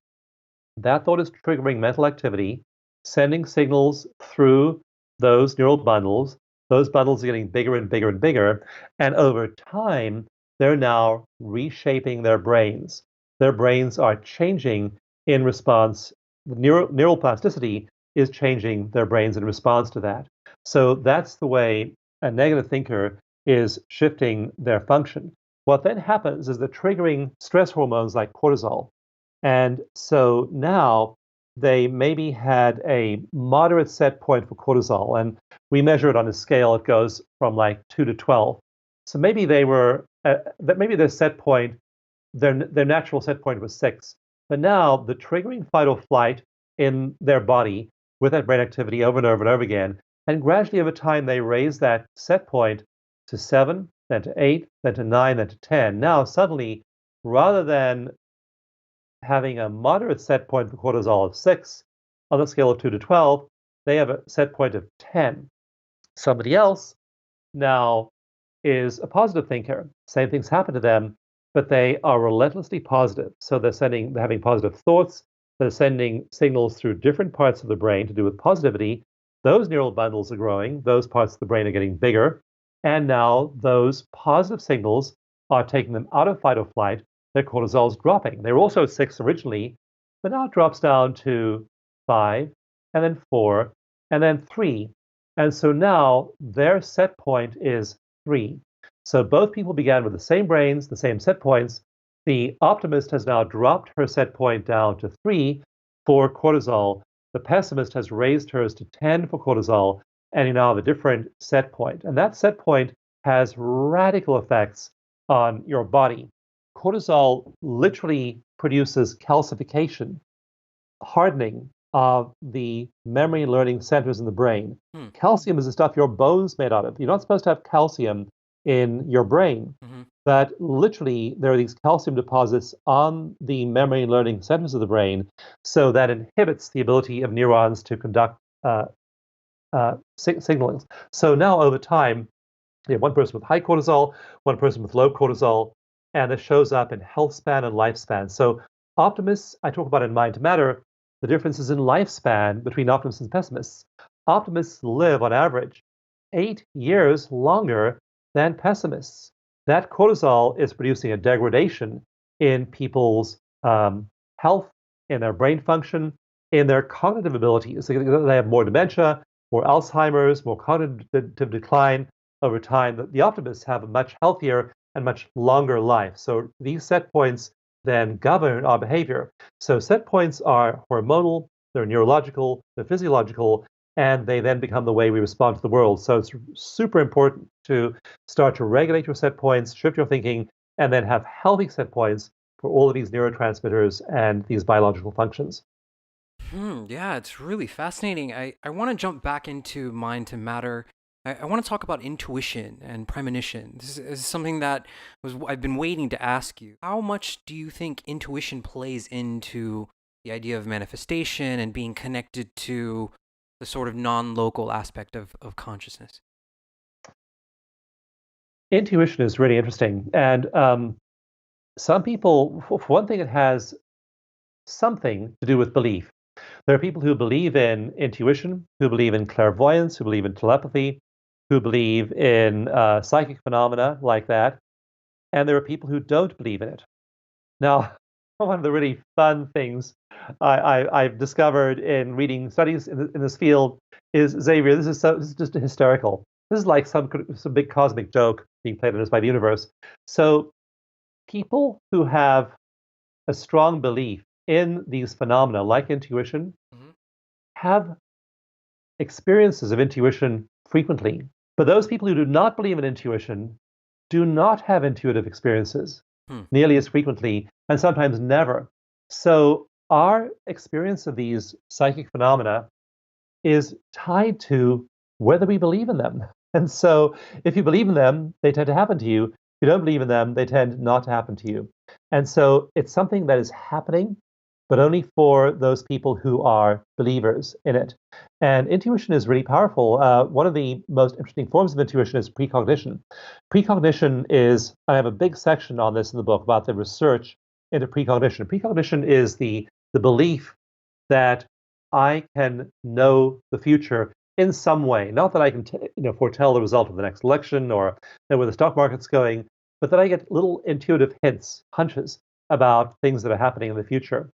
is triggering mental activity, sending signals through those neural bundles. Those bundles are getting bigger and bigger and bigger. And over time, they're now reshaping their brains. Their brains are changing in response. Neural plasticity is changing their brains in response to that. So that's the way a negative thinker is shifting their function. What then happens is they're triggering stress hormones like cortisol. And so now they maybe had a moderate set point for cortisol, and we measure it on a scale. It goes from like 2 to 12. So maybe maybe their set point, their natural set point was 6. But now the triggering fight or flight in their body with that brain activity over and over and over again, and gradually over time they raise that set point to 7, then to 8, then to 9, then to 10. Now suddenly rather than having a moderate set point for cortisol of 6 on the scale of 2 to 12, they have a set point of 10. Somebody else now is a positive thinker. Same things happen to them, but they are relentlessly positive. So they're having positive thoughts. They're sending signals through different parts of the brain to do with positivity. Those neural bundles are growing. Those parts of the brain are getting bigger. And now those positive signals are taking them out of fight or flight. Their cortisol is dropping. They were also at 6 originally, but now it drops down to 5, and then 4, and then 3. And so now their set point is 3. So both people began with the same brains, the same set points. The optimist has now dropped her set point down to 3 for cortisol. The pessimist has raised hers to 10 for cortisol, and you now have a different set point. And that set point has radical effects on your body. Cortisol literally produces calcification, hardening of the memory and learning centers in the brain. Calcium is the stuff your bone's made out of. You're not supposed to have calcium in your brain, but literally there are these calcium deposits on the memory and learning centers of the brain, so that inhibits the ability of neurons to conduct signaling. So now over time, you have one person with high cortisol, one person with low cortisol, and it shows up in health span and lifespan. So optimists, I talk about in Mind to Matter, the differences in lifespan between optimists and pessimists. Optimists live on average 8 years longer than pessimists. That cortisol is producing a degradation in people's health, in their brain function, in their cognitive abilities. They have more dementia, more Alzheimer's, more cognitive decline over time. The optimists have a much healthier and much longer life. So these set points then govern our behavior. So set points are hormonal, they're neurological, they're physiological, and they then become the way we respond to the world. So it's super important to start to regulate your set points, shift your thinking, and then have healthy set points for all of these neurotransmitters and these biological functions. Yeah, it's really fascinating. I want to jump back into Mind to Matter. I want to talk about intuition and premonition. This is something that I've been waiting to ask you. How much do you think intuition plays into the idea of manifestation and being connected to the sort of non-local aspect of consciousness? Intuition is really interesting. And some people, for one thing, it has something to do with belief. There are people who believe in intuition, who believe in clairvoyance, who believe in telepathy, who believe in psychic phenomena like that. And there are people who don't believe in it. Now, one of the really fun things I've discovered in reading studies in this field is, Xavier, this is just hysterical. This is like some big cosmic joke being played on us by the universe. So people who have a strong belief in these phenomena, like intuition, have experiences of intuition frequently. But those people who do not believe in intuition do not have intuitive experiences nearly as frequently, and sometimes never. So our experience of these psychic phenomena is tied to whether we believe in them. And so if you believe in them, they tend to happen to you. If you don't believe in them, they tend not to happen to you. And so it's something that is happening, but only for those people who are believers in it. And intuition is really powerful. One of the most interesting forms of intuition is precognition. Precognition is, I have a big section on this in the book about the research into precognition. Precognition is the belief that I can know the future in some way. Not that I can foretell the result of the next election or know where the stock market's going, but that I get little intuitive hints, hunches about things that are happening in the future.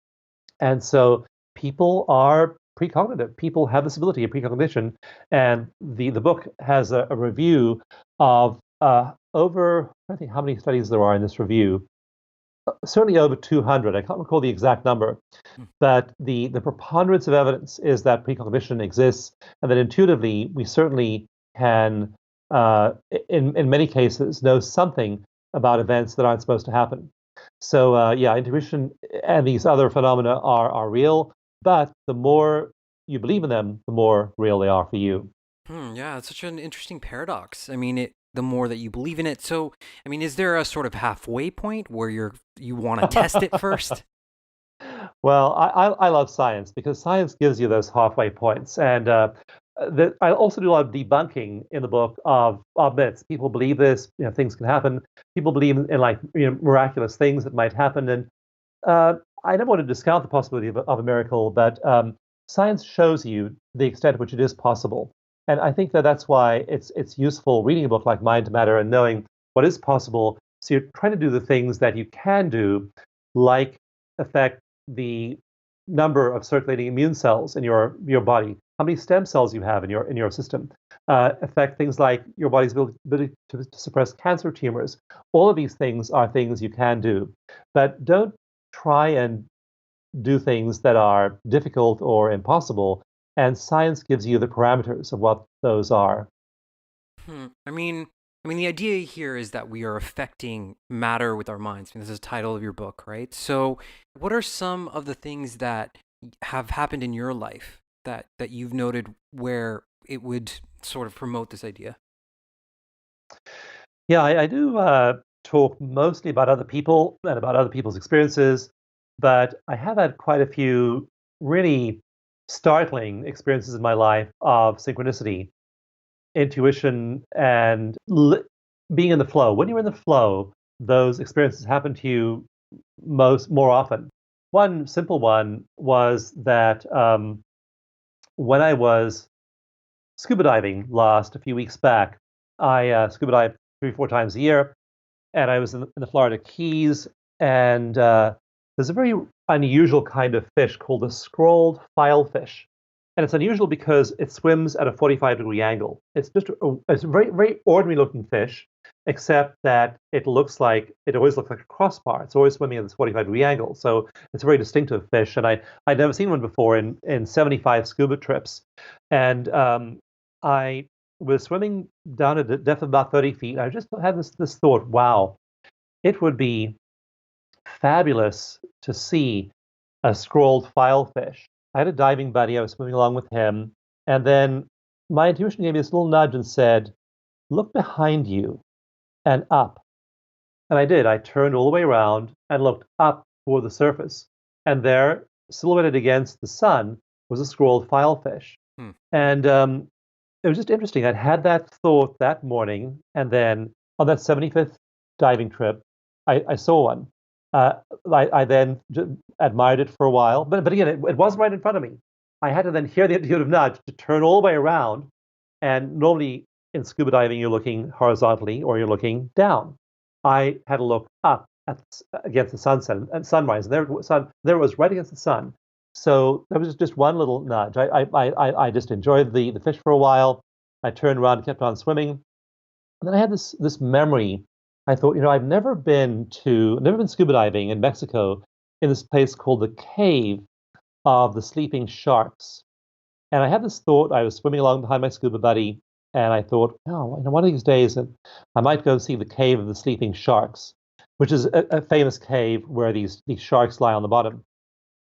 And so people are precognitive. People have this ability of precognition. And the book has a review of over, I think how many studies there are in this review, certainly over 200. I can't recall the exact number, but the preponderance of evidence is that precognition exists, and that intuitively we certainly can, in many cases, know something about events that aren't supposed to happen. So yeah, intuition and these other phenomena are real, but the more you believe in them, the more real they are for you. Yeah, it's such an interesting paradox. I mean, the more that you believe in it. So, I mean, is there a sort of halfway point where you want to test it first? Well, I love science because science gives you those halfway points. And I also do a lot of debunking in the book of myths. People believe this, things can happen. People believe in like miraculous things that might happen. And I never want to discount the possibility of a miracle, but science shows you the extent to which it is possible. And I think that that's why it's useful reading a book like Mind to Matter and knowing what is possible. So you're trying to do the things that you can do, like affect the number of circulating immune cells in your body, how many stem cells you have in your system, affect things like your body's ability to suppress cancer tumors. All of these things are things you can do, but don't try and do things that are difficult or impossible. And science gives you the parameters of what those are. I mean, the idea here is that we are affecting matter with our minds. I mean, this is the title of your book, right? So, what are some of the things that have happened in your life that you've noted where it would sort of promote this idea? Yeah, I do talk mostly about other people and about other people's experiences, but I have had quite a few really startling experiences in my life of synchronicity, intuition, and being in the flow. When you're in the flow, those experiences happen to you more often. One simple one was that when I was scuba diving last a few weeks back, I scuba dive 3 or 4 times a year, and I was in the Florida Keys, and there's a very unusual kind of fish called the scrolled filefish. And it's unusual because it swims at a 45-degree angle. It's just it's a very, very ordinary looking fish, except that it always looks like a crossbar. It's always swimming at this 45-degree angle. So it's a very distinctive fish. And I'd never seen one before in 75 scuba trips. And I was swimming down at a depth of about 30 feet. I just had this thought, wow, it would be fabulous to see a scrolled filefish. I had a diving buddy. I was swimming along with him. And then my intuition gave me this little nudge and said, look behind you and up. And I did. I turned all the way around and looked up toward the surface. And there, silhouetted against the sun, was a scrolled filefish. And it was just interesting. I'd had that thought that morning. And then on that 75th diving trip, I saw one. I then admired it for a while, but again, it wasn't right in front of me. I had to then hear the intuitive nudge to turn all the way around. And normally in scuba diving, you're looking horizontally or you're looking down. I had to look up against the sunset and sunrise, and there it was right against the sun. So that was just one little nudge. I just enjoyed the fish for a while. I turned around and kept on swimming. And then I had this memory. I thought, I've never been scuba diving in Mexico in this place called the Cave of the Sleeping Sharks. And I had this thought. I was swimming along behind my scuba buddy, and I thought, one of these days I might go see the Cave of the Sleeping Sharks, which is a famous cave where these sharks lie on the bottom.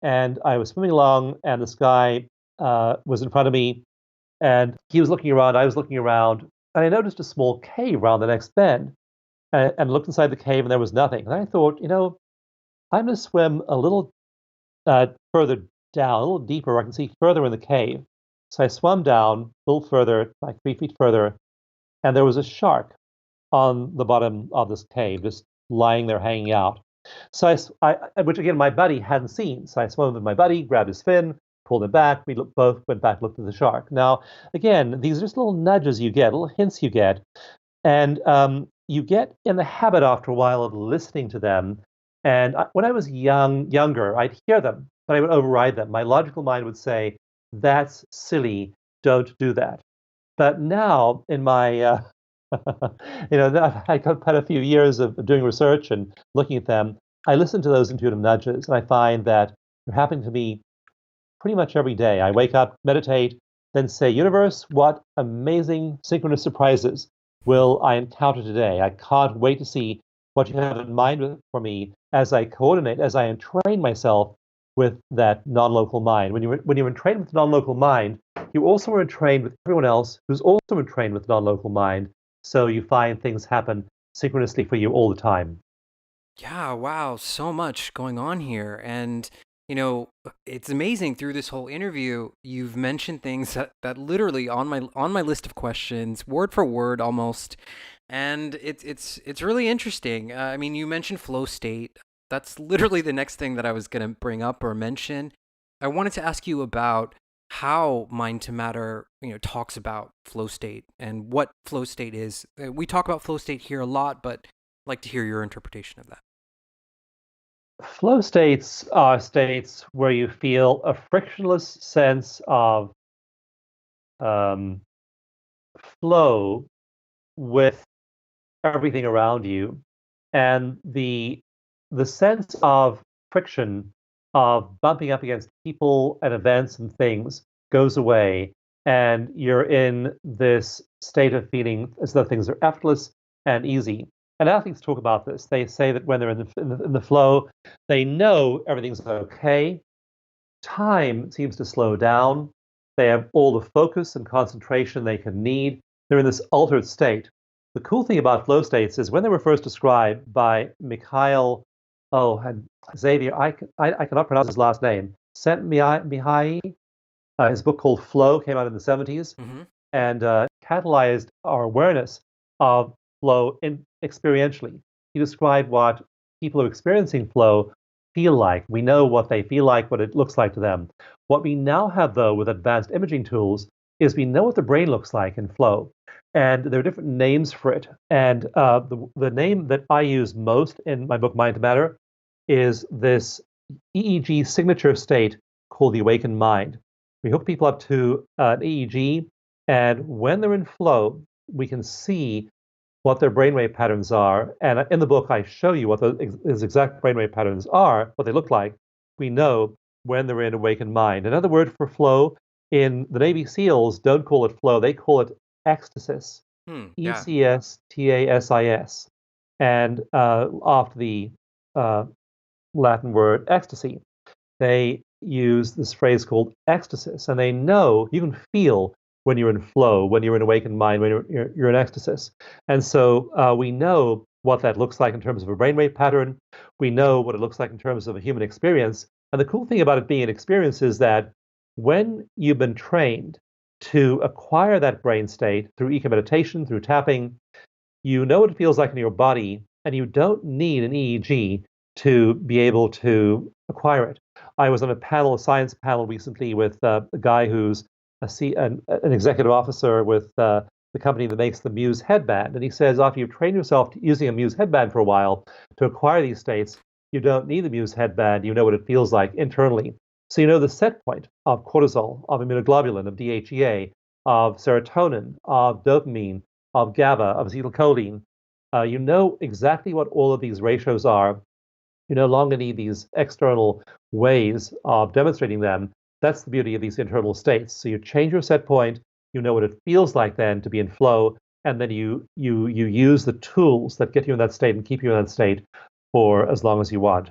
And I was swimming along, and this guy was in front of me, and he was looking around. I was looking around, and I noticed a small cave around the next bend. And looked inside the cave, and there was nothing. And I thought, I'm going to swim a little further down, a little deeper, where I can see further in the cave. So I swam down a little further, like 3 feet further, and there was a shark on the bottom of this cave, just lying there hanging out. So which again, my buddy hadn't seen. So I swam with my buddy, grabbed his fin, pulled it back. We both went back, looked at the shark. Now, again, these are just little nudges you get, little hints you get. And you get in the habit after a while of listening to them. And when I was younger, I'd hear them, but I would override them. My logical mind would say, that's silly, don't do that. But now in my, I've had a few years of doing research and looking at them, I listen to those intuitive nudges, and I find that they're happening to me pretty much every day. I wake up, meditate, then say, universe, what amazing synchronous surprises will I encounter today? I can't wait to see what you have in mind for me as I coordinate, as I entrain myself with that non-local mind. When you're entrained with non-local mind, you also are entrained with everyone else who's also entrained with non-local mind. So you find things happen synchronously for you all the time. Yeah, wow, so much going on here. And, it's amazing through this whole interview, you've mentioned things that literally on my list of questions, word for word almost. And it's really interesting. I mean, you mentioned flow state. That's literally the next thing that I was going to bring up or mention. I wanted to ask you about how Mind to Matter, talks about flow state and what flow state is. We talk about flow state here a lot, but I'd like to hear your interpretation of that. Flow states are states where you feel a frictionless sense of um, flow with everything around you, and the sense of friction of bumping up against people and events and things goes away, and you're in this state of feeling as though things are effortless and easy. And athletes talk about this. They say that when they're in the flow, they know everything's okay. Time seems to slow down. They have all the focus and concentration they can need. They're in this altered state. The cool thing about flow states is when they were first described by Mikhail, and Xavier, I cannot pronounce his last name, Sent Mihai. His book called Flow came out in the 70s Mm-hmm. and catalyzed our awareness of flow experientially. He described what people who are experiencing flow feel like. We know what they feel like, what it looks like to them. What we now have, though, with advanced imaging tools, is we know what the brain looks like in flow. And there are different names for it. And the name that I use most in my book, Mind to Matter, is this EEG signature state called the awakened mind. We hook people up to an EEG, and when they're in flow, we can see what their brainwave patterns are. And in the book, I show you what those exact brainwave patterns are, what they look like. We know when they're in awakened mind. Another word for flow in the Navy SEALs don't call it flow, they call it ecstasis, Yeah. ECSTASIS, and after the uh, Latin word ecstasy they use this phrase called ecstasis, and they know you can feel when you're in flow, when you're in awakened mind, when you're in ecstasis. And so we know what that looks like in terms of a brainwave pattern. We know what it looks like in terms of a human experience. And the cool thing about it being an experience is that when you've been trained to acquire that brain state through eco meditation, through tapping, you know what it feels like in your body, and you don't need an EEG to be able to acquire it. I was on a science panel recently with a guy who's an executive officer with the company that makes the Muse headband, and he says after you've trained yourself using a Muse headband for a while to acquire these states, you don't need the Muse headband. You know what it feels like internally. So you know the set point of cortisol, of immunoglobulin, of DHEA, of serotonin, of dopamine, of GABA, of acetylcholine. You know exactly what all of these ratios are. You no longer need these external ways of demonstrating them. That's the beauty of these internal states. So you change your set point, you know what it feels like then to be in flow, and then you use the tools that get you in that state and keep you in that state for as long as you want.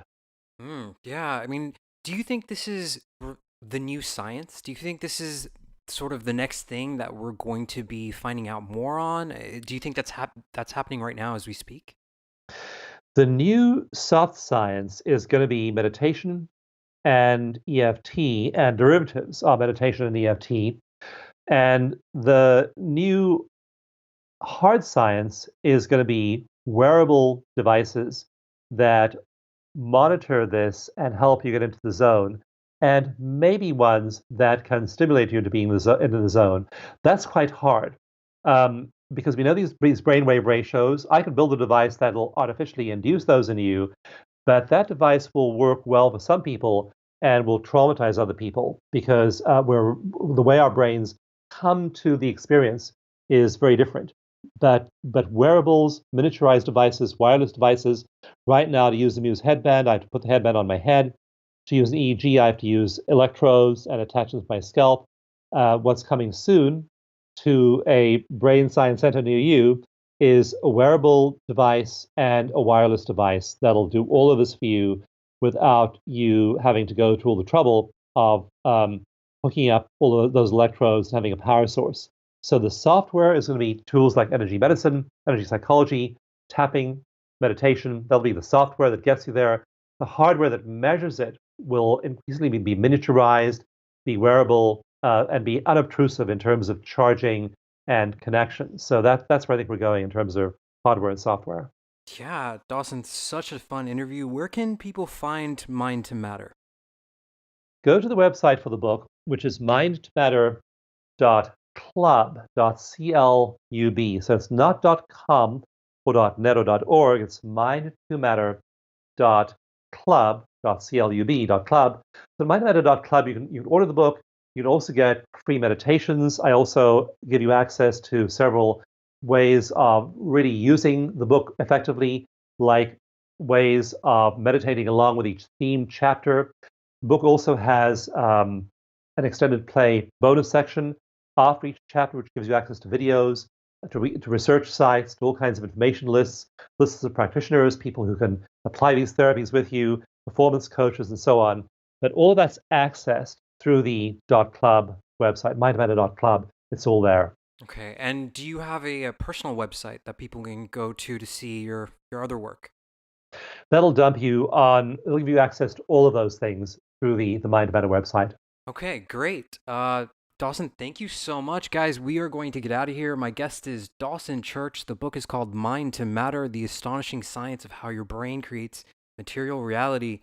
Yeah. I mean, do you think this is the new science? Do you think this is sort of the next thing that we're going to be finding out more on? Do you think that's happening right now as we speak? The new soft science is going to be meditation and EFT and derivatives of meditation and EFT. And the new hard science is going to be wearable devices that monitor this and help you get into the zone, and maybe ones that can stimulate you into being into the zone. That's quite hard because we know these brainwave ratios. I can build a device that'll artificially induce those in you, but that device will work well for some people and will traumatize other people because the way our brains come to the experience is very different. But wearables, miniaturized devices, wireless devices. Right now, to use the Muse headband, I have to put the headband on my head. To use an EEG, I have to use electrodes and attach them to my scalp. What's coming soon to a brain science center near you is a wearable device and a wireless device that'll do all of this for you without you having to go to all the trouble of hooking up all of those electrodes and having a power source. So the software is going to be tools like energy medicine, energy psychology, tapping, meditation. That'll be the software that gets you there. The hardware that measures it will increasingly be miniaturized, be wearable, and be unobtrusive in terms of charging and connection. So that's where I think we're going in terms of hardware and software. Yeah, Dawson, such a fun interview. Where can people find Mind to Matter? Go to the website for the book, which is mindtomatter.club.club. So it's not .com or .net or .org. It's mindtomatter.club.club. So mindtomatter.club, you can order the book. You can also get free meditations. I also give you access to several ways of really using the book effectively, like ways of meditating along with each theme chapter. The book also has an extended play bonus section after each chapter, which gives you access to videos, to research sites, to all kinds of information lists, lists of practitioners, people who can apply these therapies with you, performance coaches, and so on. But all that's accessed through the .club website, mindmatter.club. It's all there. Okay, and do you have a personal website that people can go to see your other work? That'll dump you on, it'll give you access to all of those things through the Mind Matter website. Okay, great. Dawson, thank you so much. Guys, we are going to get out of here. My guest is Dawson Church. The book is called Mind to Matter, The Astonishing Science of How Your Brain Creates Material Reality.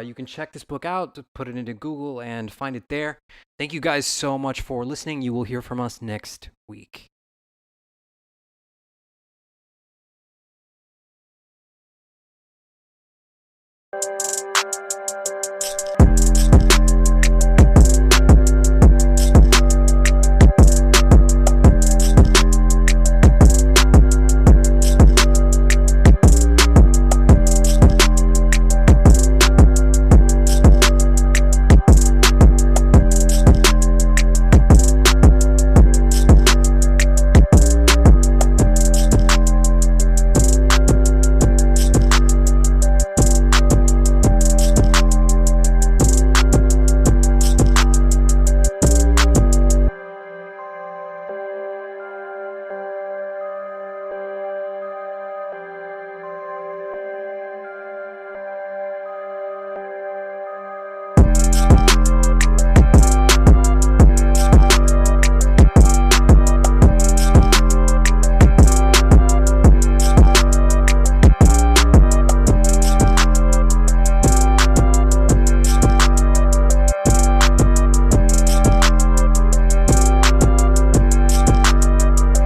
You can check this book out, put it into Google, and find it there. Thank you guys so much for listening. You will hear from us next week.